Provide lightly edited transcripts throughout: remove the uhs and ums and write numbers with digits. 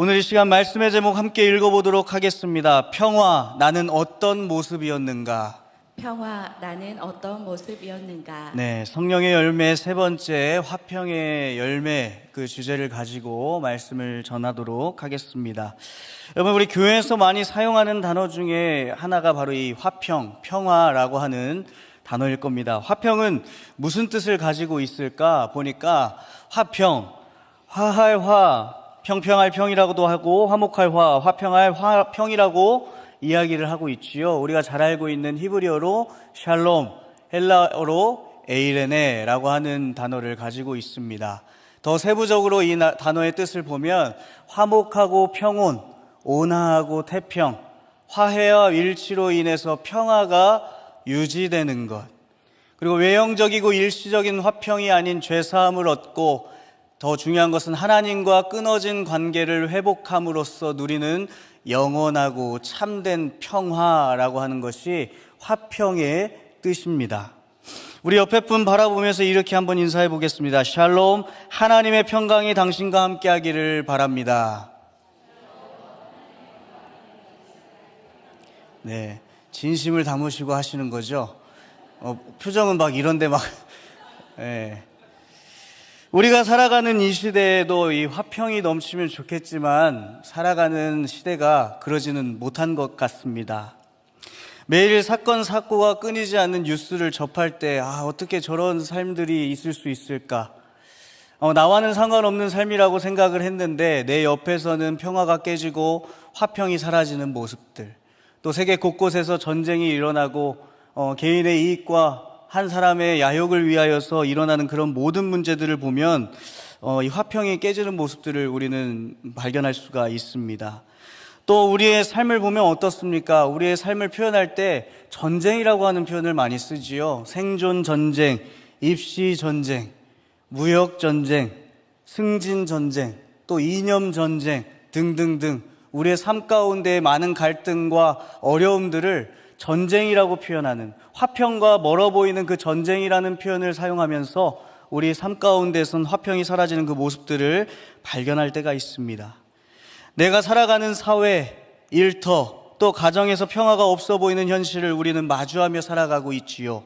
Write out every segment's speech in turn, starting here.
오늘 이 시간 말씀의 제목 함께 읽어보도록 하겠습니다. 평화, 나는 어떤 모습이었는가? 평화, 나는 어떤 모습이었는가? 네, 성령의 열매 세 번째 화평의 열매 그 주제를 가지고 말씀을 전하도록 하겠습니다. 여러분, 우리 교회에서 많이 사용하는 단어 중에 하나가 바로 이 화평, 평화라고 하는 단어일 겁니다. 화평은 무슨 뜻을 가지고 있을까 보니까 화평, 화할 화, 평평할 평이라고도 하고 화목할 화, 화평할 화평이라고 이야기를 하고 있지요. 우리가 잘 알고 있는 히브리어로 샬롬, 헬라어로 에이레네라고 하는 단어를 가지고 있습니다. 더 세부적으로 이 단어의 뜻을 보면 화목하고 평온, 온화하고 태평, 화해와 일치로 인해서 평화가 유지되는 것, 그리고 외형적이고 일시적인 화평이 아닌 죄사함을 얻고 더 중요한 것은 하나님과 끊어진 관계를 회복함으로써 누리는 영원하고 참된 평화라고 하는 것이 화평의 뜻입니다. 우리 옆에 분 바라보면서 이렇게 한번 인사해 보겠습니다. 샬롬, 하나님의 평강이 당신과 함께 하기를 바랍니다. 네, 진심을 담으시고 하시는 거죠. 표정은 막 이런데 막 네. 우리가 살아가는 이 시대에도 이 화평이 넘치면 좋겠지만 살아가는 시대가 그러지는 못한 것 같습니다. 매일 사건 사고가 끊이지 않는 뉴스를 접할 때 어떻게 저런 삶들이 있을 수 있을까? 나와는 상관없는 삶이라고 생각을 했는데 내 옆에서는 평화가 깨지고 화평이 사라지는 모습들, 또 세계 곳곳에서 전쟁이 일어나고 개인의 이익과 한 사람의 야욕을 위하여서 일어나는 그런 모든 문제들을 보면 이 화평이 깨지는 모습들을 우리는 발견할 수가 있습니다. 또 우리의 삶을 보면 어떻습니까? 우리의 삶을 표현할 때 전쟁이라고 하는 표현을 많이 쓰지요. 생존 전쟁, 입시 전쟁, 무역 전쟁, 승진 전쟁, 또 이념 전쟁 등등등 우리의 삶 가운데 많은 갈등과 어려움들을 전쟁이라고 표현하는, 화평과 멀어 보이는 그 전쟁이라는 표현을 사용하면서 우리 삶 가운데선 화평이 사라지는 그 모습들을 발견할 때가 있습니다. 내가 살아가는 사회, 일터, 또 가정에서 평화가 없어 보이는 현실을 우리는 마주하며 살아가고 있지요.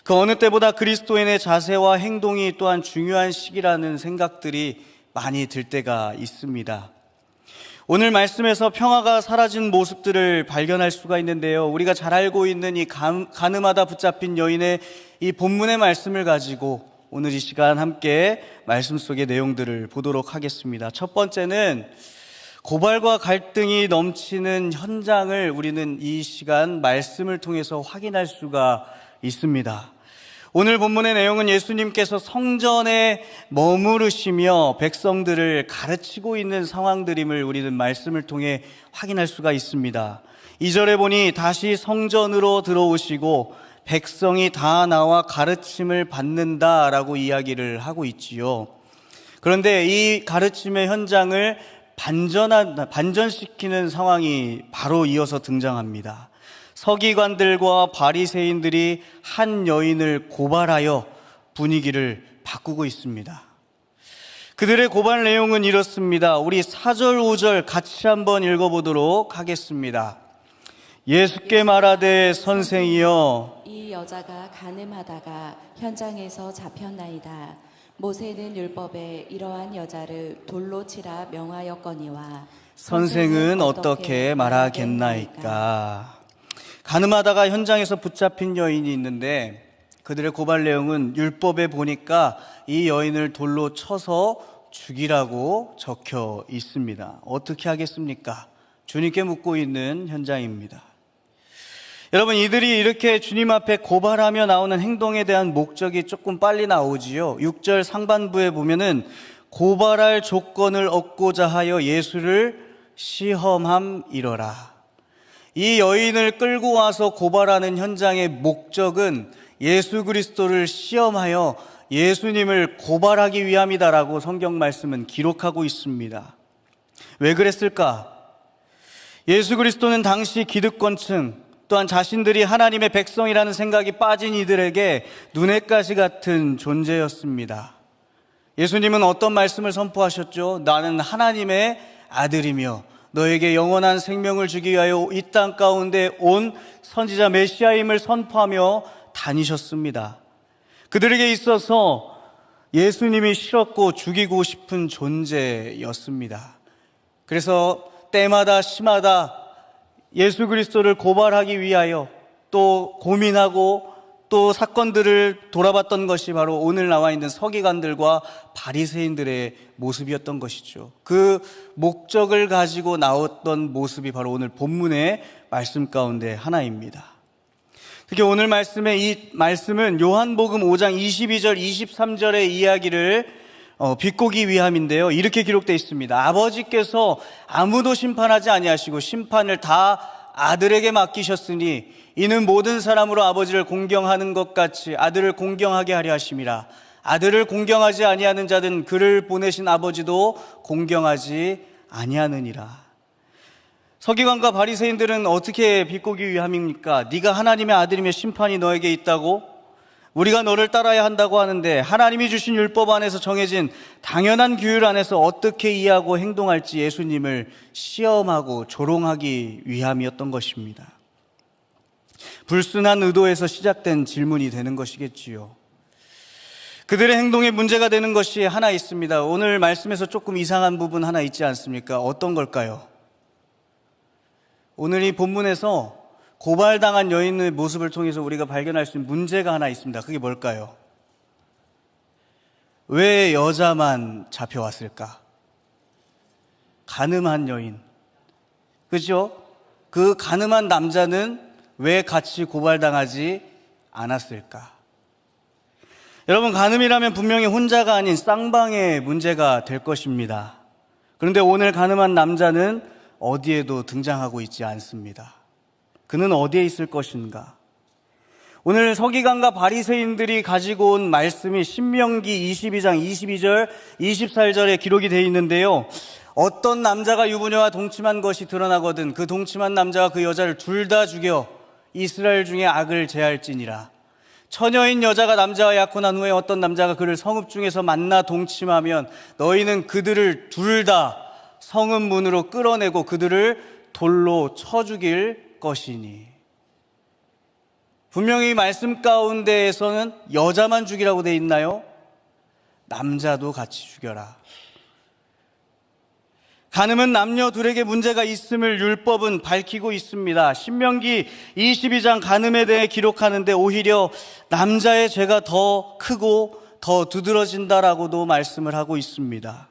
그 어느 때보다 그리스도인의 자세와 행동이 또한 중요한 시기라는 생각들이 많이 들 때가 있습니다. 오늘 말씀에서 평화가 사라진 모습들을 발견할 수가 있는데요. 우리가 잘 알고 있는 이 가늠하다 붙잡힌 여인의 이 본문의 말씀을 가지고 오늘 이 시간 함께 말씀 속의 내용들을 보도록 하겠습니다. 첫 번째는 고발과 갈등이 넘치는 현장을 우리는 이 시간 말씀을 통해서 확인할 수가 있습니다. 오늘 본문의 내용은 예수님께서 성전에 머무르시며 백성들을 가르치고 있는 상황들임을 우리는 말씀을 통해 확인할 수가 있습니다. 2절에 보니 다시 성전으로 들어오시고 백성이 다 나와 가르침을 받는다라고 이야기를 하고 있지요. 그런데 이 가르침의 현장을 반전시키는 상황이 바로 이어서 등장합니다. 서기관들과 바리새인들이 한 여인을 고발하여 분위기를 바꾸고 있습니다. 그들의 고발 내용은 이렇습니다. 우리 4절, 5절 같이 한번 읽어보도록 하겠습니다. 예수께 말하되 선생이여, 이 여자가 간음하다가 현장에서 잡혔나이다. 모세는 율법에 이러한 여자를 돌로 치라 명하였거니와 선생은 어떻게 말하겠나이까? 간음하다가 현장에서 붙잡힌 여인이 있는데 그들의 고발 내용은 율법에 보니까 이 여인을 돌로 쳐서 죽이라고 적혀 있습니다. 어떻게 하겠습니까? 주님께 묻고 있는 현장입니다. 여러분, 이들이 이렇게 주님 앞에 고발하며 나오는 행동에 대한 목적이 조금 빨리 나오지요. 6절 상반부에 보면은 고발할 조건을 얻고자 하여 예수를 시험함이러라. 이 여인을 끌고 와서 고발하는 현장의 목적은 예수 그리스도를 시험하여 예수님을 고발하기 위함이다라고 성경 말씀은 기록하고 있습니다. 왜 그랬을까? 예수 그리스도는 당시 기득권층, 또한 자신들이 하나님의 백성이라는 생각이 빠진 이들에게 눈엣 가시 같은 존재였습니다. 예수님은 어떤 말씀을 선포하셨죠? 나는 하나님의 아들이며 너에게 영원한 생명을 주기 위하여 이 땅 가운데 온 선지자 메시아임을 선포하며 다니셨습니다. 그들에게 있어서 예수님이 싫었고 죽이고 싶은 존재였습니다. 그래서 때마다 시마다 예수 그리스도를 고발하기 위하여 또 고민하고 또 사건들을 돌아봤던 것이 바로 오늘 나와 있는 서기관들과 바리새인들의 모습이었던 것이죠. 그 목적을 가지고 나왔던 모습이 바로 오늘 본문의 말씀 가운데 하나입니다. 특히 오늘 이 말씀은 요한복음 5장 22절 23절의 이야기를 비꼬기 위함인데요. 이렇게 기록되어 있습니다. 아버지께서 아무도 심판하지 아니하시고 심판을 다 아들에게 맡기셨으니 이는 모든 사람으로 아버지를 공경하는 것 같이 아들을 공경하게 하려 하심이라. 아들을 공경하지 아니하는 자는 그를 보내신 아버지도 공경하지 아니하느니라. 서기관과 바리새인들은 어떻게 비꼬기 위함입니까? 네가 하나님의 아들이며 심판이 너에게 있다고? 우리가 너를 따라야 한다고 하는데 하나님이 주신 율법 안에서 정해진 당연한 규율 안에서 어떻게 이해하고 행동할지 예수님을 시험하고 조롱하기 위함이었던 것입니다. 불순한 의도에서 시작된 질문이 되는 것이겠지요. 그들의 행동에 문제가 되는 것이 하나 있습니다. 오늘 말씀에서 조금 이상한 부분 하나 있지 않습니까? 어떤 걸까요? 오늘 이 본문에서 고발당한 여인의 모습을 통해서 우리가 발견할 수 있는 문제가 하나 있습니다. 그게 뭘까요? 왜 여자만 잡혀왔을까? 가늠한 여인. 그죠? 그 가늠한 남자는 왜 같이 고발당하지 않았을까? 여러분, 가늠이라면 분명히 혼자가 아닌 쌍방의 문제가 될 것입니다. 그런데 오늘 가늠한 남자는 어디에도 등장하고 있지 않습니다. 그는 어디에 있을 것인가? 오늘 서기관과 바리새인들이 가지고 온 말씀이 신명기 22장 22절, 24절에 기록이 되어 있는데요. 어떤 남자가 유부녀와 동침한 것이 드러나거든 그 동침한 남자와 그 여자를 둘 다 죽여 이스라엘 중에 악을 제할지니라. 처녀인 여자가 남자와 약혼한 후에 어떤 남자가 그를 성읍 중에서 만나 동침하면 너희는 그들을 둘 다 성읍 문으로 끌어내고 그들을 돌로 쳐 죽일 것이니. 분명히 말씀 가운데에서는 여자만 죽이라고 돼 있나요? 남자도 같이 죽여라. 간음은 남녀 둘에게 문제가 있음을 율법은 밝히고 있습니다. 신명기 22장 간음에 대해 기록하는데 오히려 남자의 죄가 더 크고 더 두드러진다라고도 말씀을 하고 있습니다.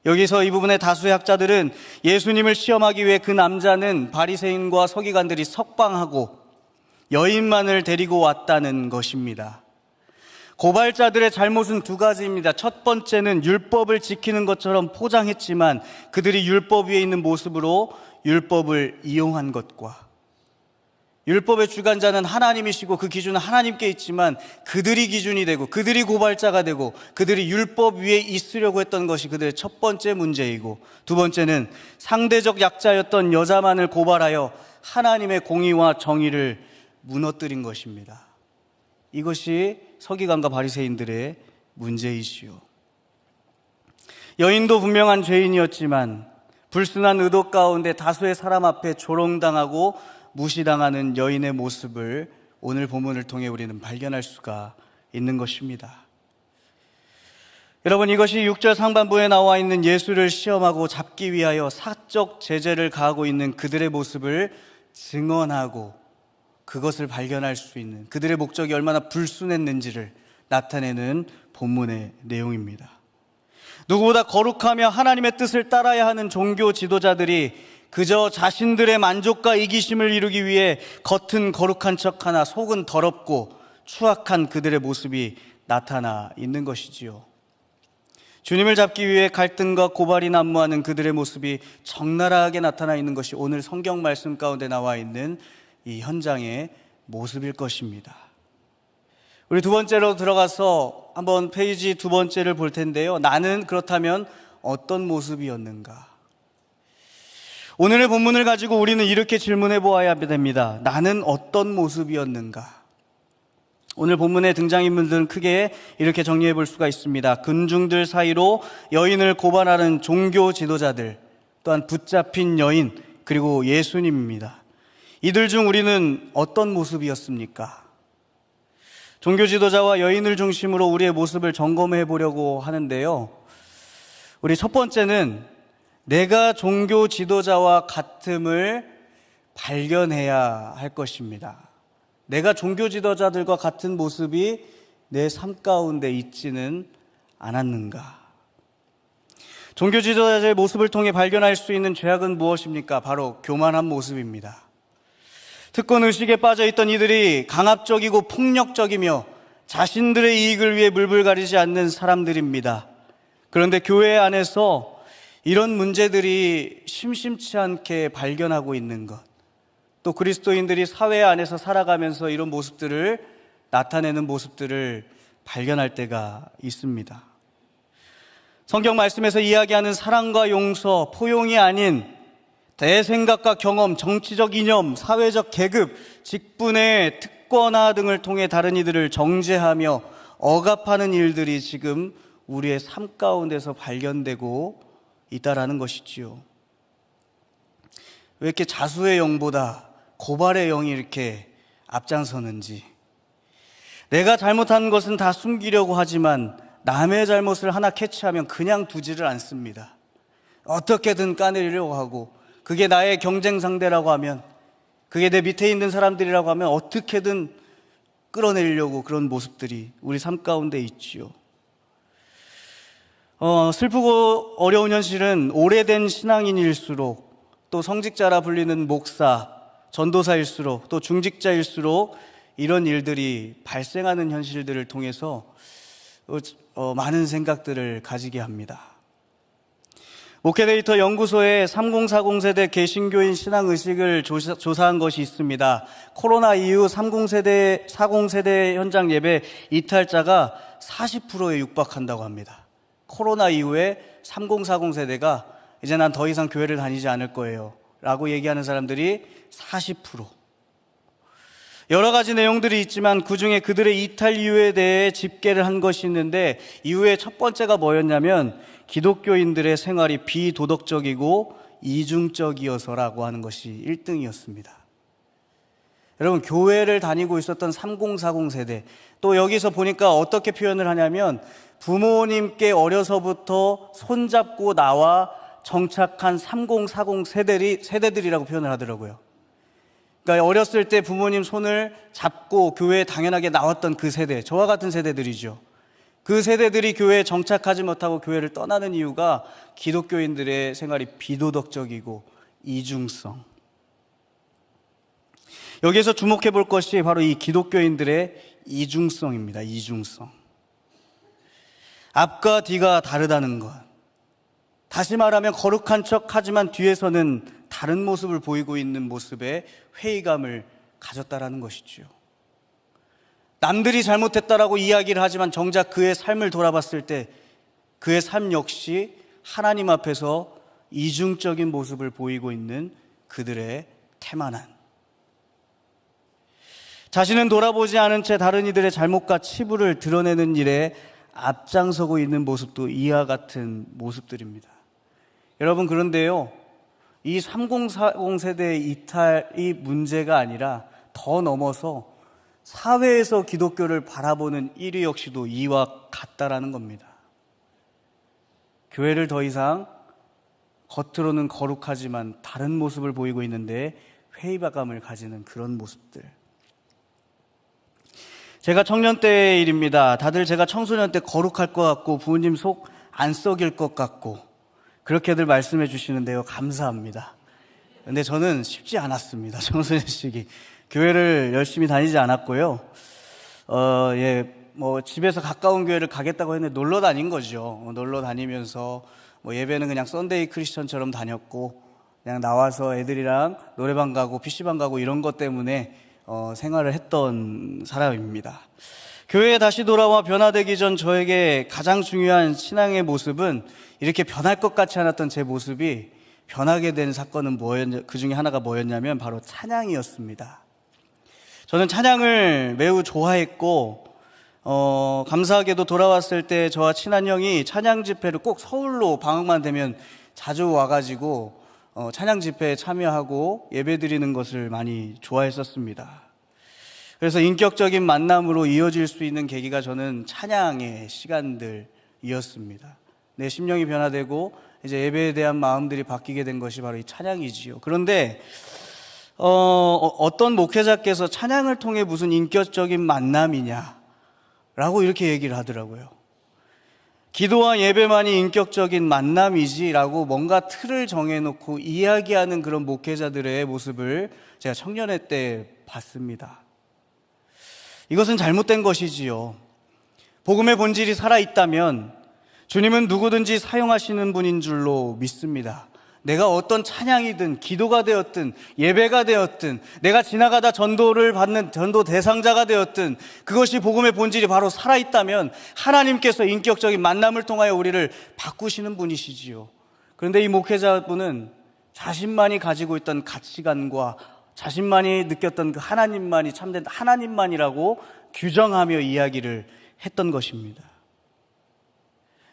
여기서 이 부분의 다수의 학자들은 예수님을 시험하기 위해 그 남자는 바리새인과 서기관들이 석방하고 여인만을 데리고 왔다는 것입니다. 고발자들의 잘못은 두 가지입니다. 첫 번째는 율법을 지키는 것처럼 포장했지만 그들이 율법 위에 있는 모습으로 율법을 이용한 것과, 율법의 주관자는 하나님이시고 그 기준은 하나님께 있지만 그들이 기준이 되고 그들이 고발자가 되고 그들이 율법 위에 있으려고 했던 것이 그들의 첫 번째 문제이고, 두 번째는 상대적 약자였던 여자만을 고발하여 하나님의 공의와 정의를 무너뜨린 것입니다. 이것이 서기관과 바리새인들의 문제이시요. 여인도 분명한 죄인이었지만 불순한 의도 가운데 다수의 사람 앞에 조롱당하고 무시당하는 여인의 모습을 오늘 본문을 통해 우리는 발견할 수가 있는 것입니다. 여러분, 이것이 6절 상반부에 나와 있는 예수를 시험하고 잡기 위하여 사적 제재를 가하고 있는 그들의 모습을 증언하고 그것을 발견할 수 있는 그들의 목적이 얼마나 불순했는지를 나타내는 본문의 내용입니다. 누구보다 거룩하며 하나님의 뜻을 따라야 하는 종교 지도자들이 그저 자신들의 만족과 이기심을 이루기 위해 겉은 거룩한 척하나 속은 더럽고 추악한 그들의 모습이 나타나 있는 것이지요. 주님을 잡기 위해 갈등과 고발이 난무하는 그들의 모습이 적나라하게 나타나 있는 것이 오늘 성경 말씀 가운데 나와 있는 이 현장의 모습일 것입니다. 우리 두 번째로 들어가서 한번 페이지 두 번째를 볼 텐데요. 나는 그렇다면 어떤 모습이었는가? 오늘의 본문을 가지고 우리는 이렇게 질문해 보아야 됩니다. 나는 어떤 모습이었는가? 오늘 본문의 등장인물들은 크게 이렇게 정리해 볼 수가 있습니다. 군중들 사이로 여인을 고발하는 종교 지도자들, 또한 붙잡힌 여인, 그리고 예수님입니다. 이들 중 우리는 어떤 모습이었습니까? 종교 지도자와 여인을 중심으로 우리의 모습을 점검해 보려고 하는데요. 우리 첫 번째는 내가 종교 지도자와 같음을 발견해야 할 것입니다. 내가 종교 지도자들과 같은 모습이 내 삶 가운데 있지는 않았는가? 종교 지도자의 모습을 통해 발견할 수 있는 죄악은 무엇입니까? 바로 교만한 모습입니다. 특권 의식에 빠져 있던 이들이 강압적이고 폭력적이며 자신들의 이익을 위해 물불 가리지 않는 사람들입니다. 그런데 교회 안에서 이런 문제들이 심심치 않게 발견하고 있는 것, 또 그리스도인들이 사회 안에서 살아가면서 이런 모습들을 나타내는 모습들을 발견할 때가 있습니다. 성경 말씀에서 이야기하는 사랑과 용서, 포용이 아닌 대생각과 경험, 정치적 이념, 사회적 계급, 직분의 특권화 등을 통해 다른 이들을 정죄하며 억압하는 일들이 지금 우리의 삶 가운데서 발견되고 있다라는 것이지요. 왜 이렇게 자수의 영보다 고발의 영이 이렇게 앞장서는지, 내가 잘못한 것은 다 숨기려고 하지만 남의 잘못을 하나 캐치하면 그냥 두지를 않습니다. 어떻게든 까내리려고 하고, 그게 나의 경쟁 상대라고 하면, 그게 내 밑에 있는 사람들이라고 하면 어떻게든 끌어내리려고 그런 모습들이 우리 삶 가운데 있지요. 슬프고 어려운 현실은 오래된 신앙인일수록, 또 성직자라 불리는 목사, 전도사일수록, 또 중직자일수록 이런 일들이 발생하는 현실들을 통해서 많은 생각들을 가지게 합니다. 목회데이터 연구소의 3040 세대 개신교인 신앙의식을 조사한 것이 있습니다. 코로나 이후 30세대, 40세대 현장 예배 이탈자가 40%에 육박한다고 합니다. 코로나 이후에 3040 세대가 이제 난 더 이상 교회를 다니지 않을 거예요 라고 얘기하는 사람들이 40%. 여러 가지 내용들이 있지만 그중에 그들의 이탈 이유에 대해 집계를 한 것이 있는데, 이후에 첫 번째가 뭐였냐면 기독교인들의 생활이 비도덕적이고 이중적이어서라고 하는 것이 1등이었습니다. 여러분, 교회를 다니고 있었던 3040 세대, 또 여기서 보니까 어떻게 표현을 하냐면 부모님께 어려서부터 손잡고 나와 정착한 3040 세대들이라고 표현을 하더라고요. 그러니까 어렸을 때 부모님 손을 잡고 교회에 당연하게 나왔던 그 세대, 저와 같은 세대들이죠. 그 세대들이 교회에 정착하지 못하고 교회를 떠나는 이유가 기독교인들의 생활이 비도덕적이고 이중성. 여기에서 주목해 볼 것이 바로 이 기독교인들의 이중성입니다. 이중성. 앞과 뒤가 다르다는 것. 다시 말하면 거룩한 척 하지만 뒤에서는 다른 모습을 보이고 있는 모습에 회의감을 가졌다라는 것이죠. 남들이 잘못했다라고 이야기를 하지만 정작 그의 삶을 돌아봤을 때 그의 삶 역시 하나님 앞에서 이중적인 모습을 보이고 있는 그들의 태만한, 자신은 돌아보지 않은 채 다른 이들의 잘못과 치부를 드러내는 일에 앞장서고 있는 모습도 이와 같은 모습들입니다. 여러분, 그런데요, 이 3040 세대의 이탈이 문제가 아니라 더 넘어서 사회에서 기독교를 바라보는 일위 역시도 이와 같다라는 겁니다. 교회를 더 이상 겉으로는 거룩하지만 다른 모습을 보이고 있는데 회의감을 가지는 그런 모습들. 제가 청년 때의 일입니다. 다들 제가 청소년 때 거룩할 것 같고 부모님 속 안 썩일 것 같고 그렇게들 말씀해 주시는데요, 감사합니다. 근데 저는 쉽지 않았습니다. 청소년식이. 교회를 열심히 다니지 않았고요. 집에서 가까운 교회를 가겠다고 했는데 놀러 다닌 거죠. 놀러 다니면서 예배는 그냥 썬데이 크리스천처럼 다녔고, 그냥 나와서 애들이랑 노래방 가고 PC방 가고 이런 것 때문에 생활을 했던 사람입니다. 교회에 다시 돌아와 변화되기 전 저에게 가장 중요한 신앙의 모습은, 이렇게 변할 것 같지 않았던 제 모습이 변하게 된 사건은 그 중에 하나가 뭐였냐면 바로 찬양이었습니다. 저는 찬양을 매우 좋아했고, 감사하게도 돌아왔을 때 저와 친한 형이 찬양 집회를 꼭 서울로 방학만 되면 자주 와가지고 찬양 집회에 참여하고 예배드리는 것을 많이 좋아했었습니다. 그래서 인격적인 만남으로 이어질 수 있는 계기가 저는 찬양의 시간들이었습니다. 내 심령이 변화되고 이제 예배에 대한 마음들이 바뀌게 된 것이 바로 이 찬양이지요. 그런데 어떤 목회자께서 찬양을 통해 무슨 인격적인 만남이냐라고 이렇게 얘기를 하더라고요. 기도와 예배만이 인격적인 만남이지라고 뭔가 틀을 정해놓고 이야기하는 그런 목회자들의 모습을 제가 청년회 때 봤습니다. 이것은 잘못된 것이지요. 복음의 본질이 살아있다면 주님은 누구든지 사용하시는 분인 줄로 믿습니다. 내가 어떤 찬양이든 기도가 되었든 예배가 되었든 내가 지나가다 전도를 받는 전도 대상자가 되었든 그것이 복음의 본질이 바로 살아있다면 하나님께서 인격적인 만남을 통하여 우리를 바꾸시는 분이시지요. 그런데 이 목회자분은 자신만이 가지고 있던 가치관과 자신만이 느꼈던 그 하나님만이 참된 하나님만이라고 규정하며 이야기를 했던 것입니다.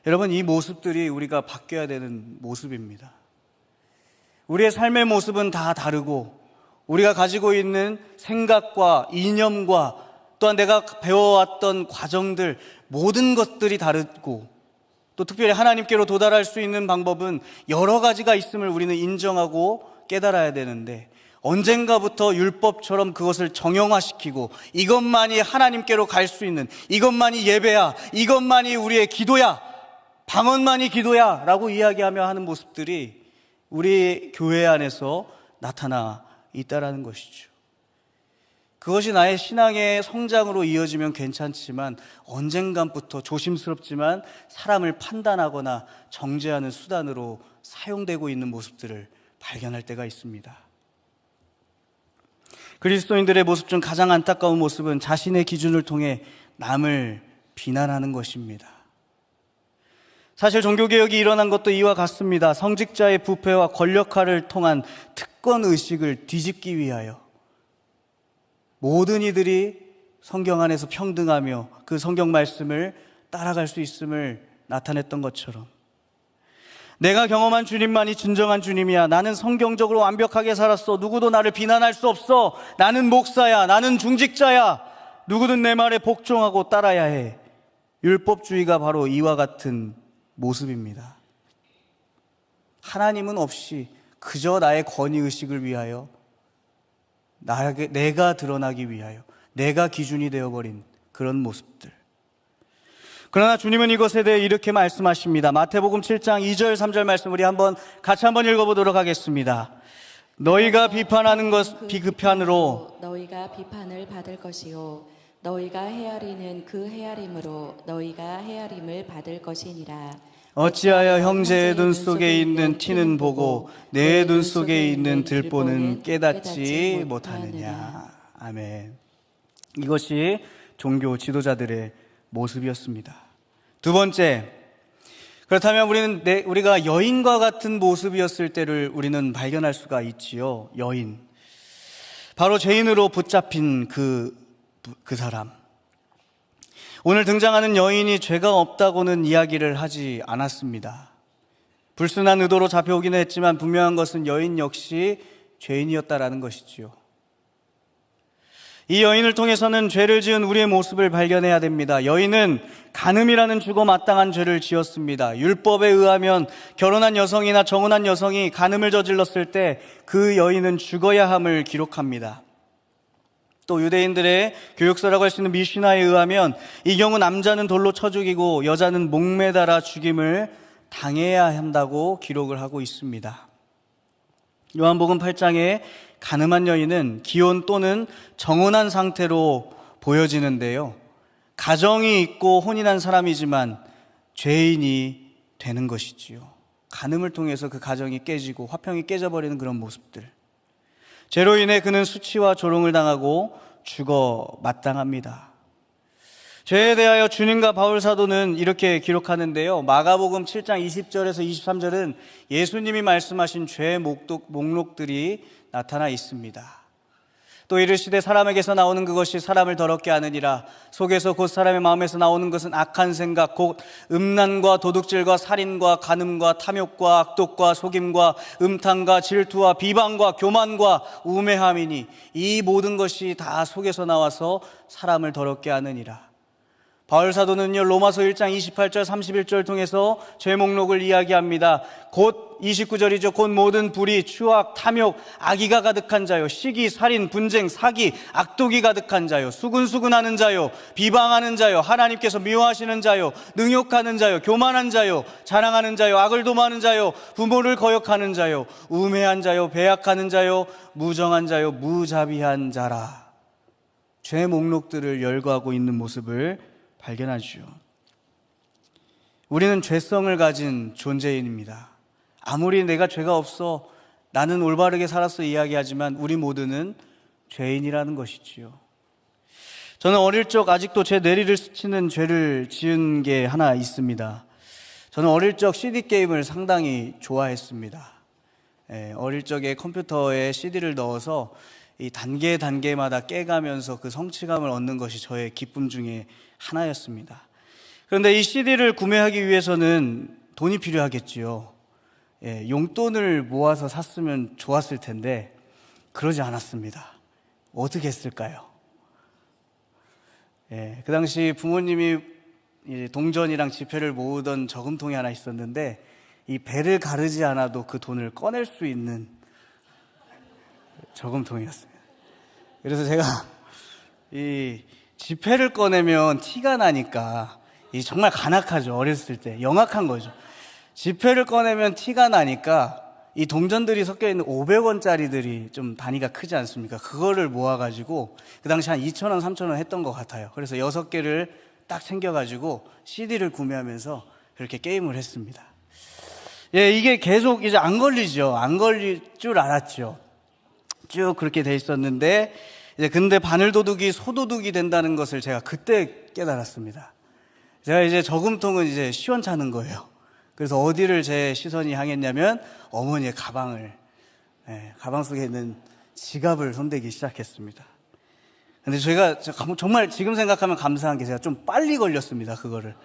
여러분, 이 모습들이 우리가 바뀌어야 되는 모습입니다. 우리의 삶의 모습은 다 다르고 우리가 가지고 있는 생각과 이념과 또한 내가 배워왔던 과정들 모든 것들이 다르고 또 특별히 하나님께로 도달할 수 있는 방법은 여러 가지가 있음을 우리는 인정하고 깨달아야 되는데 언젠가부터 율법처럼 그것을 정형화시키고 이것만이 하나님께로 갈 수 있는 이것만이 예배야 이것만이 우리의 기도야 방언만이 기도야 라고 이야기하며 하는 모습들이 우리 교회 안에서 나타나 있다라는 것이죠. 그것이 나의 신앙의 성장으로 이어지면 괜찮지만 언젠간부터 조심스럽지만 사람을 판단하거나 정죄하는 수단으로 사용되고 있는 모습들을 발견할 때가 있습니다. 그리스도인들의 모습 중 가장 안타까운 모습은 자신의 기준을 통해 남을 비난하는 것입니다. 사실 종교개혁이 일어난 것도 이와 같습니다. 성직자의 부패와 권력화를 통한 특권의식을 뒤집기 위하여 모든 이들이 성경 안에서 평등하며 그 성경 말씀을 따라갈 수 있음을 나타냈던 것처럼 내가 경험한 주님만이 진정한 주님이야. 나는 성경적으로 완벽하게 살았어. 누구도 나를 비난할 수 없어. 나는 목사야. 나는 중직자야. 누구든 내 말에 복종하고 따라야 해. 율법주의가 바로 이와 같은 모습입니다. 하나님은 없이 그저 나의 권위의식을 위하여 내가 드러나기 위하여 내가 기준이 되어버린 그런 모습들. 그러나 주님은 이것에 대해 이렇게 말씀하십니다. 마태복음 7장 2절 3절 말씀 우리 같이 한번 읽어보도록 하겠습니다. 너희가 비판하는 것 비급한으로 너희가 비판을 받을 것이요 너희가 헤아리는 그 헤아림으로 너희가 헤아림을 받을 것이니라. 어찌하여 형제의 눈 속에 있는 티는 보고 내 눈 속에 있는 들보는 깨닫지 못하느냐. 아멘. 이것이 종교 지도자들의 모습이었습니다. 두 번째, 그렇다면 우리가 여인과 같은 모습이었을 때를 우리는 발견할 수가 있지요. 여인. 바로 죄인으로 붙잡힌 그 사람. 오늘 등장하는 여인이 죄가 없다고는 이야기를 하지 않았습니다. 불순한 의도로 잡혀오기는 했지만 분명한 것은 여인 역시 죄인이었다라는 것이지요. 이 여인을 통해서는 죄를 지은 우리의 모습을 발견해야 됩니다. 여인은 간음이라는 죽어 마땅한 죄를 지었습니다. 율법에 의하면 결혼한 여성이나 정혼한 여성이 간음을 저질렀을 때 그 여인은 죽어야 함을 기록합니다. 또 유대인들의 교육서라고 할 수 있는 미시나에 의하면 이 경우 남자는 돌로 쳐 죽이고 여자는 목매달아 죽임을 당해야 한다고 기록을 하고 있습니다. 요한복음 8장에 간음한 여인은 기혼 또는 정혼한 상태로 보여지는데요. 가정이 있고 혼인한 사람이지만 죄인이 되는 것이지요. 간음을 통해서 그 가정이 깨지고 화평이 깨져버리는 그런 모습들. 죄로 인해 그는 수치와 조롱을 당하고 죽어 마땅합니다. 죄에 대하여 주님과 바울 사도는 이렇게 기록하는데요. 마가복음 7장 20절에서 23절은 예수님이 말씀하신 죄의 목록들이 나타나 있습니다. 또 이르시되 사람에게서 나오는 그것이 사람을 더럽게 하느니라. 속에서 곧 사람의 마음에서 나오는 것은 악한 생각 곧 음란과 도둑질과 살인과 간음과 탐욕과 악독과 속임과 음탕과 질투와 비방과 교만과 우매함이니 이 모든 것이 다 속에서 나와서 사람을 더럽게 하느니라. 바울 사도는요, 로마서 1장 28절 31절 통해서 죄 목록을 이야기합니다. 곧 29절이죠. 곧 모든 불의, 추악, 탐욕, 악의가 가득한 자요, 시기, 살인, 분쟁, 사기, 악독이 가득한 자요, 수근수근하는 자요, 비방하는 자요, 하나님께서 미워하시는 자요, 능욕하는 자요, 교만한 자요, 자랑하는 자요, 악을 도모하는 자요, 부모를 거역하는 자요, 우매한 자요, 배약하는 자요, 무정한 자요, 무자비한 자라. 죄 목록들을 열거하고 있는 모습을 발견하죠. 우리는 죄성을 가진 존재인입니다. 아무리 내가 죄가 없어, 나는 올바르게 살았어 이야기하지만 우리 모두는 죄인이라는 것이지요. 저는 어릴 적 아직도 제 뇌리를 스치는 죄를 지은 게 하나 있습니다. 저는 어릴 적 CD 게임을 상당히 좋아했습니다. 어릴 적에 컴퓨터에 CD를 넣어서 이 단계마다 깨가면서 그 성취감을 얻는 것이 저의 기쁨 중에 하나였습니다. 그런데 이 CD를 구매하기 위해서는 돈이 필요하겠지요. 용돈을 모아서 샀으면 좋았을 텐데 그러지 않았습니다. 어떻게 했을까요? 그 당시 부모님이 동전이랑 지폐를 모으던 저금통이 하나 있었는데 이 배를 가르지 않아도 그 돈을 꺼낼 수 있는 저금통이었습니다. 그래서 제가 이 지폐를 꺼내면 티가 나니까 정말 간악하죠. 어렸을 때 영악한 거죠. 지폐를 꺼내면 티가 나니까 이 동전들이 섞여 있는 500원짜리들이 좀 단위가 크지 않습니까? 그거를 모아가지고 그 당시 한 2,000원, 3,000원 했던 것 같아요. 그래서 6개를 딱 챙겨가지고 CD를 구매하면서 그렇게 게임을 했습니다. 이게 계속 이제 안 걸리죠. 안 걸릴 줄 알았죠. 쭉 그렇게 돼 있었는데 근데 바늘도둑이 소도둑이 된다는 것을 제가 그때 깨달았습니다. 제가 이제 저금통은 이제 시원찮은 거예요. 그래서 어디를 제 시선이 향했냐면 어머니의 가방을, 가방 속에 있는 지갑을 손대기 시작했습니다. 근데 제가 정말 지금 생각하면 감사한 게 제가 좀 빨리 걸렸습니다. 그거를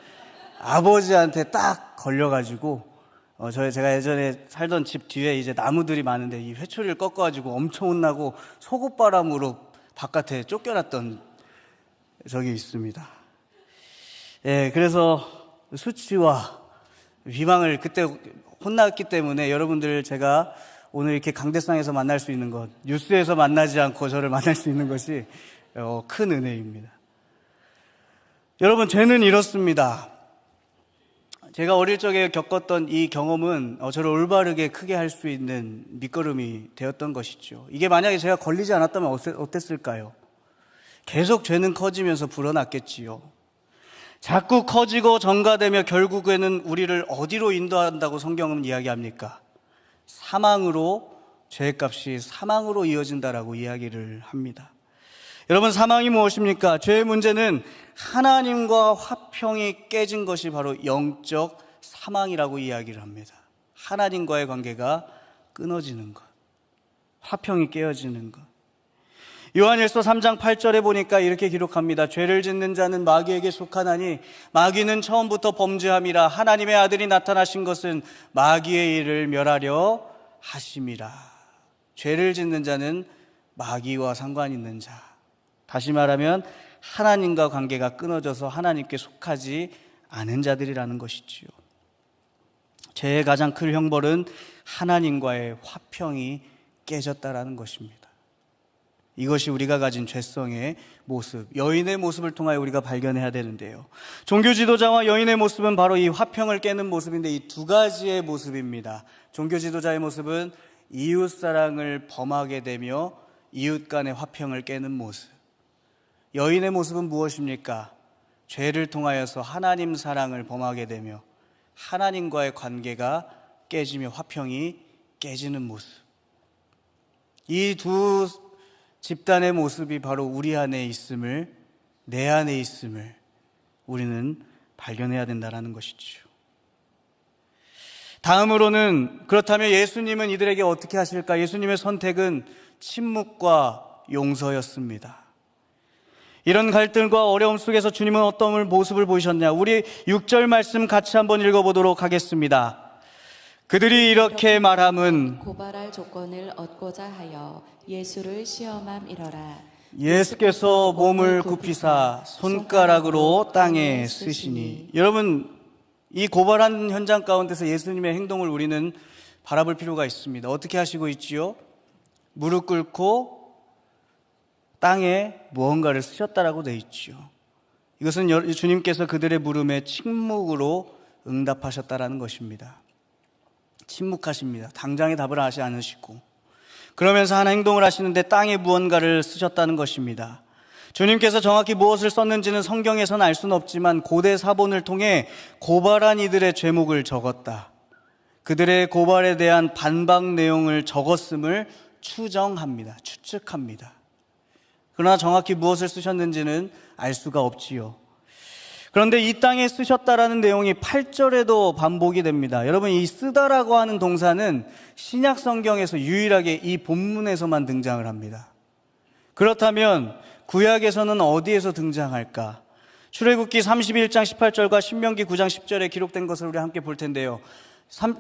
아버지한테 딱 걸려가지고 제가 예전에 살던 집 뒤에 이제 나무들이 많은데 이 회초리를 꺾어가지고 엄청 혼나고 속옷바람으로 바깥에 쫓겨났던 적이 있습니다. 그래서 수치와 비방을 그때 혼났기 때문에 여러분들 제가 오늘 이렇게 강대상에서 만날 수 있는 것, 뉴스에서 만나지 않고 저를 만날 수 있는 것이 큰 은혜입니다. 여러분, 죄는 이렇습니다. 제가 어릴 적에 겪었던 이 경험은 저를 올바르게 크게 할 수 있는 밑거름이 되었던 것이죠. 이게 만약에 제가 걸리지 않았다면 어땠을까요? 계속 죄는 커지면서 불어났겠지요. 자꾸 커지고 전가되며 결국에는 우리를 어디로 인도한다고 성경은 이야기합니까? 사망으로, 죄값이 사망으로 이어진다라고 이야기를 합니다. 여러분, 사망이 무엇입니까? 죄의 문제는 하나님과 화평이 깨진 것이 바로 영적 사망이라고 이야기를 합니다. 하나님과의 관계가 끊어지는 것, 화평이 깨어지는 것. 요한일서 3장 8절에 보니까 이렇게 기록합니다. 죄를 짓는 자는 마귀에게 속하나니 마귀는 처음부터 범죄함이라. 하나님의 아들이 나타나신 것은 마귀의 일을 멸하려 하심이라. 죄를 짓는 자는 마귀와 상관 있는 자, 다시 말하면 하나님과 관계가 끊어져서 하나님께 속하지 않은 자들이라는 것이지요. 죄의 가장 큰 형벌은 하나님과의 화평이 깨졌다라는 것입니다. 이것이 우리가 가진 죄성의 모습, 여인의 모습을 통하여 우리가 발견해야 되는데요. 종교 지도자와 여인의 모습은 바로 이 화평을 깨는 모습인데 이 두 가지의 모습입니다. 종교 지도자의 모습은 이웃 사랑을 범하게 되며 이웃 간의 화평을 깨는 모습. 여인의 모습은 무엇입니까? 죄를 통하여서 하나님 사랑을 범하게 되며 하나님과의 관계가 깨지며 화평이 깨지는 모습. 이 두 집단의 모습이 바로 우리 안에 있음을, 내 안에 있음을 우리는 발견해야 된다는 것이죠. 다음으로는 그렇다면 예수님은 이들에게 어떻게 하실까? 예수님의 선택은 침묵과 용서였습니다. 이런 갈등과 어려움 속에서 주님은 어떤 모습을 보이셨냐? 우리 6절 말씀 같이 한번 읽어보도록 하겠습니다. 그들이 이렇게 말함은 고발할 조건을 얻고자 하여 예수를 시험함이러라. 예수께서 몸을 굽히사 손가락으로 땅에 쓰시니. 여러분, 이 고발한 현장 가운데서 예수님의 행동을 우리는 바라볼 필요가 있습니다. 어떻게 하시고 있지요? 무릎 꿇고 땅에 무언가를 쓰셨다라고 되어 있지요. 이것은 주님께서 그들의 물음에 침묵으로 응답하셨다라는 것입니다. 침묵하십니다. 당장에 답을 하지 않으시고, 그러면서 한 행동을 하시는데 땅에 무언가를 쓰셨다는 것입니다. 주님께서 정확히 무엇을 썼는지는 성경에서는 알 수는 없지만 고대 사본을 통해 고발한 이들의 죄목을 적었다, 그들의 고발에 대한 반박 내용을 적었음을 추정합니다. 추측합니다. 그러나 정확히 무엇을 쓰셨는지는 알 수가 없지요. 그런데 이 땅에 쓰셨다라는 내용이 8절에도 반복이 됩니다. 여러분, 이 쓰다라고 하는 동사는 신약 성경에서 유일하게 이 본문에서만 등장을 합니다. 그렇다면 구약에서는 어디에서 등장할까? 출애굽기 31장 18절과 신명기 9장 10절에 기록된 것을 우리 함께 볼 텐데요.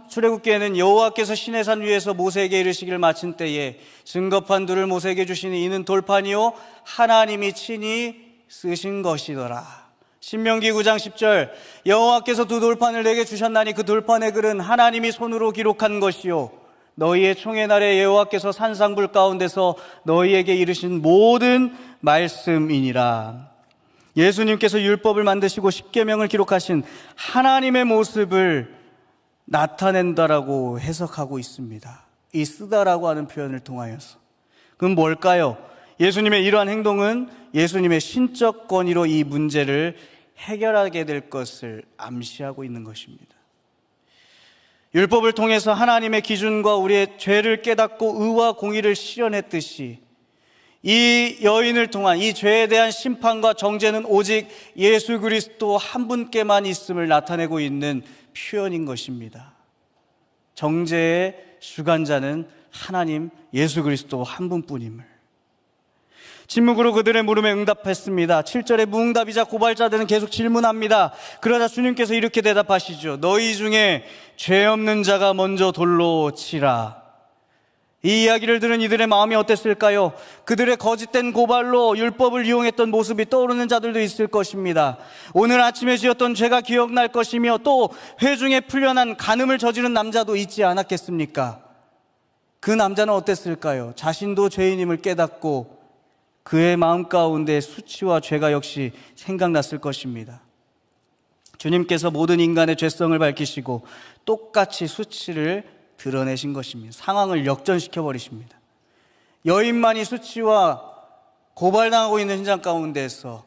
출애굽기에는 여호와께서 시내산 위에서 모세에게 이르시기를 마친 때에 증거판 둘을 모세에게 주시니 이는 돌판이요 하나님이 친히 쓰신 것이더라. 신명기 9장 10절, 여호와께서 두 돌판을 내게 주셨나니 그 돌판의 글은 하나님이 손으로 기록한 것이요 너희의 총회 날에 여호와께서 산상불 가운데서 너희에게 이르신 모든 말씀이니라. 예수님께서 율법을 만드시고 십계명을 기록하신 하나님의 모습을 나타낸다라고 해석하고 있습니다. 이 쓰다라고 하는 표현을 통하여서. 그럼 뭘까요? 예수님의 이러한 행동은 예수님의 신적 권위로 이 문제를 해결하게 될 것을 암시하고 있는 것입니다. 율법을 통해서 하나님의 기준과 우리의 죄를 깨닫고 의와 공의를 실현했듯이 이 여인을 통한 이 죄에 대한 심판과 정죄는 오직 예수 그리스도 한 분께만 있음을 나타내고 있는 표현인 것입니다. 정죄의 주관자는 하나님 예수 그리스도 한 분뿐임을. 침묵으로 그들의 물음에 응답했습니다. 7절에 무응답이자 고발자들은 계속 질문합니다. 그러자 주님께서 이렇게 대답하시죠. 너희 중에 죄 없는 자가 먼저 돌로 치라. 이 이야기를 들은 이들의 마음이 어땠을까요? 그들의 거짓된 고발로 율법을 이용했던 모습이 떠오르는 자들도 있을 것입니다. 오늘 아침에 지었던 죄가 기억날 것이며 또 회중에 풀려난 간음을 저지른 남자도 있지 않았겠습니까? 그 남자는 어땠을까요? 자신도 죄인임을 깨닫고 그의 마음 가운데 수치와 죄가 역시 생각났을 것입니다. 주님께서 모든 인간의 죄성을 밝히시고 똑같이 수치를 드러내신 것입니다. 상황을 역전시켜 버리십니다. 여인만이 수치와 고발당하고 있는 현장 가운데서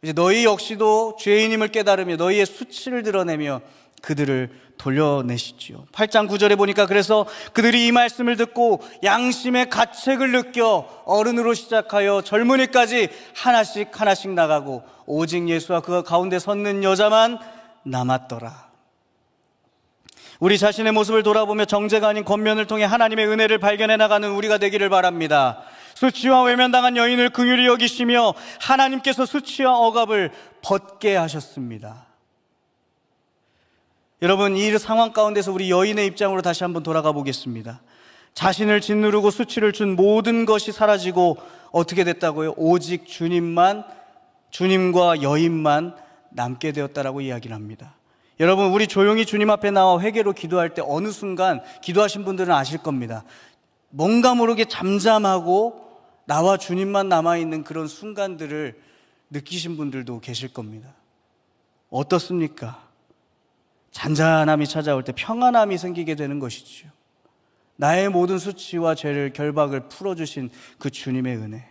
이제 너희 역시도 죄인임을 깨달으며 너희의 수치를 드러내며 그들을 돌려내시지요. 8장 9절에 보니까 그래서 그들이 이 말씀을 듣고 양심의 가책을 느껴 어른으로 시작하여 젊은이까지 하나씩 나가고 오직 예수와 그 가운데 섰는 여자만 남았더라. 우리 자신의 모습을 돌아보며 정죄가 아닌 권면을 통해 하나님의 은혜를 발견해 나가는 우리가 되기를 바랍니다. 수치와 외면당한 여인을 긍휼히 여기시며 하나님께서 수치와 억압을 벗게 하셨습니다. 여러분, 이 상황 가운데서 우리 여인의 입장으로 다시 한번 돌아가 보겠습니다. 자신을 짓누르고 수치를 준 모든 것이 사라지고 어떻게 됐다고요? 오직 주님과 여인만 남게 되었다라고 이야기를 합니다. 여러분, 우리 조용히 주님 앞에 나와 회개로 기도할 때 어느 순간 기도하신 분들은 아실 겁니다. 뭔가 모르게 잠잠하고 나와 주님만 남아있는 그런 순간들을 느끼신 분들도 계실 겁니다. 어떻습니까? 잔잔함이 찾아올 때 평안함이 생기게 되는 것이죠. 나의 모든 수치와 죄를 결박을 풀어주신 그 주님의 은혜.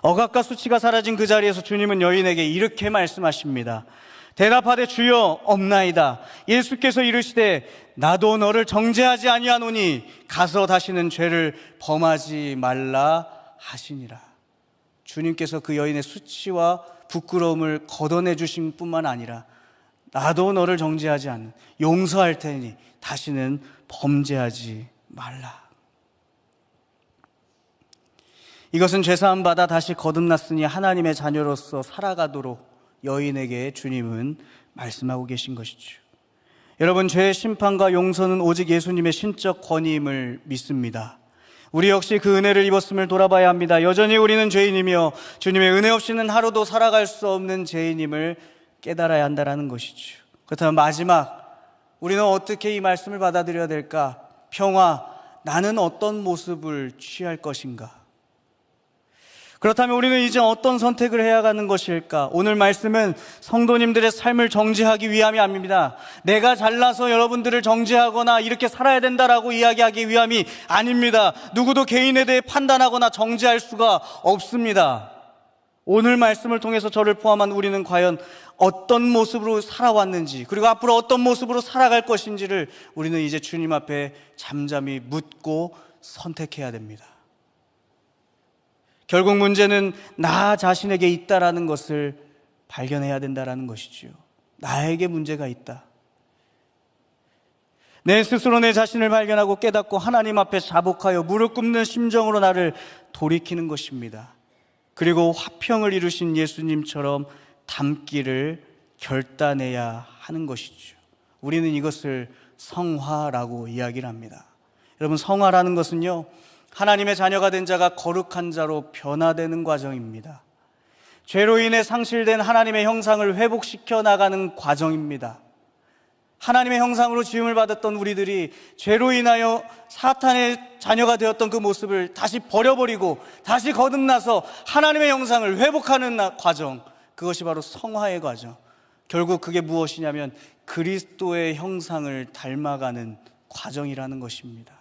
억압과 수치가 사라진 그 자리에서 주님은 여인에게 이렇게 말씀하십니다. 대답하되 주여 없나이다. 예수께서 이르시되 나도 너를 정죄하지 아니하노니 가서 다시는 죄를 범하지 말라 하시니라. 주님께서 그 여인의 수치와 부끄러움을 걷어내 주신 뿐만 아니라 나도 너를 정죄하지 않는, 용서할 테니 다시는 범죄하지 말라. 이것은 죄사함 받아 다시 거듭났으니 하나님의 자녀로서 살아가도록 여인에게 주님은 말씀하고 계신 것이죠. 여러분, 죄의 심판과 용서는 오직 예수님의 신적 권위임을 믿습니다. 우리 역시 그 은혜를 입었음을 돌아봐야 합니다. 여전히 우리는 죄인이며 주님의 은혜 없이는 하루도 살아갈 수 없는 죄인임을 깨달아야 한다는 것이죠. 그렇다면 마지막, 우리는 어떻게 이 말씀을 받아들여야 될까? 평화, 나는 어떤 모습을 취할 것인가? 그렇다면 우리는 이제 어떤 선택을 해야 하는 것일까? 오늘 말씀은 성도님들의 삶을 정죄하기 위함이 아닙니다. 내가 잘나서 여러분들을 정죄하거나 이렇게 살아야 된다라고 이야기하기 위함이 아닙니다. 누구도 개인에 대해 판단하거나 정죄할 수가 없습니다. 오늘 말씀을 통해서 저를 포함한 우리는 과연 어떤 모습으로 살아왔는지, 그리고 앞으로 어떤 모습으로 살아갈 것인지를 우리는 이제 주님 앞에 잠잠히 묻고 선택해야 됩니다. 결국 문제는 나 자신에게 있다라는 것을 발견해야 된다라는 것이지요. 나에게 문제가 있다. 내 스스로 내 자신을 발견하고 깨닫고 하나님 앞에 자복하여 무릎 꿇는 심정으로 나를 돌이키는 것입니다. 그리고 화평을 이루신 예수님처럼 닮기를 결단해야 하는 것이죠. 우리는 이것을 성화라고 이야기를 합니다. 여러분, 성화라는 것은요, 하나님의 자녀가 된 자가 거룩한 자로 변화되는 과정입니다. 죄로 인해 상실된 하나님의 형상을 회복시켜 나가는 과정입니다. 하나님의 형상으로 지음을 받았던 우리들이 죄로 인하여 사탄의 자녀가 되었던 그 모습을 다시 버려버리고 다시 거듭나서 하나님의 형상을 회복하는 과정, 그것이 바로 성화의 과정. 결국 그게 무엇이냐면 그리스도의 형상을 닮아가는 과정이라는 것입니다.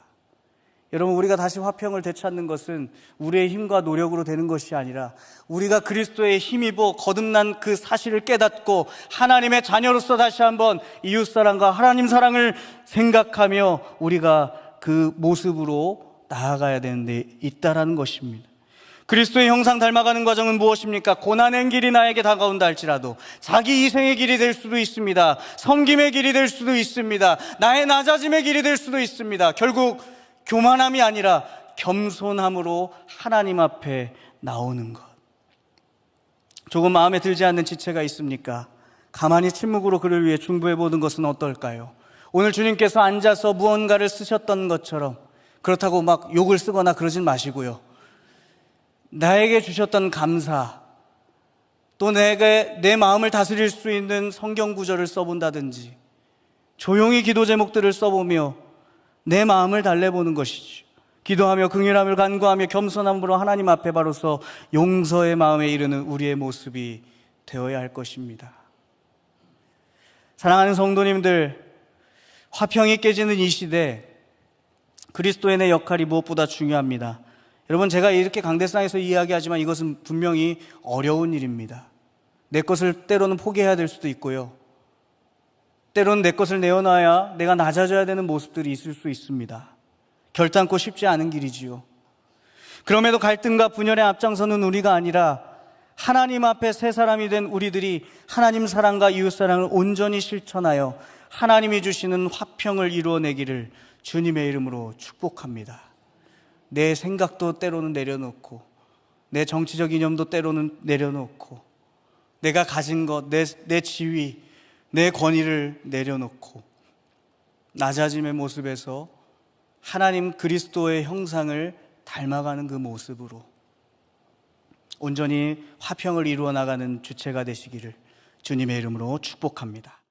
여러분, 우리가 다시 화평을 되찾는 것은 우리의 힘과 노력으로 되는 것이 아니라 우리가 그리스도의 힘입어 거듭난 그 사실을 깨닫고 하나님의 자녀로서 다시 한번 이웃사랑과 하나님 사랑을 생각하며 우리가 그 모습으로 나아가야 되는데 있다라는 것입니다. 그리스도의 형상 닮아가는 과정은 무엇입니까? 고난의 길이 나에게 다가온다 할지라도 자기 희생의 길이 될 수도 있습니다. 섬김의 길이 될 수도 있습니다. 나의 낮아짐의 길이 될 수도 있습니다. 결국 교만함이 아니라 겸손함으로 하나님 앞에 나오는 것. 조금 마음에 들지 않는 지체가 있습니까? 가만히 침묵으로 그를 위해 중보해 보는 것은 어떨까요? 오늘 주님께서 앉아서 무언가를 쓰셨던 것처럼, 그렇다고 막 욕을 쓰거나 그러진 마시고요, 나에게 주셨던 감사, 또 내게 내 마음을 다스릴 수 있는 성경 구절을 써본다든지 조용히 기도 제목들을 써보며 내 마음을 달래보는 것이죠. 기도하며 긍휼함을 간구하며 겸손함으로 하나님 앞에 바로서 용서의 마음에 이르는 우리의 모습이 되어야 할 것입니다. 사랑하는 성도님들, 화평이 깨지는 이 시대, 그리스도인의 역할이 무엇보다 중요합니다. 여러분, 제가 이렇게 강대상에서 이야기하지만 이것은 분명히 어려운 일입니다. 내 것을 때로는 포기해야 될 수도 있고요, 때로는 내 것을 내어놔야 내가 낮아져야 되는 모습들이 있을 수 있습니다. 결단코 쉽지 않은 길이지요. 그럼에도 갈등과 분열에 앞장서는 우리가 아니라 하나님 앞에 새 사람이 된 우리들이 하나님 사랑과 이웃 사랑을 온전히 실천하여 하나님이 주시는 화평을 이루어내기를 주님의 이름으로 축복합니다. 내 생각도 때로는 내려놓고, 내 정치적 이념도 때로는 내려놓고, 내가 가진 것, 내 지위, 내 권위를 내려놓고 낮아짐의 모습에서 하나님 그리스도의 형상을 닮아가는 그 모습으로 온전히 화평을 이루어 나가는 주체가 되시기를 주님의 이름으로 축복합니다.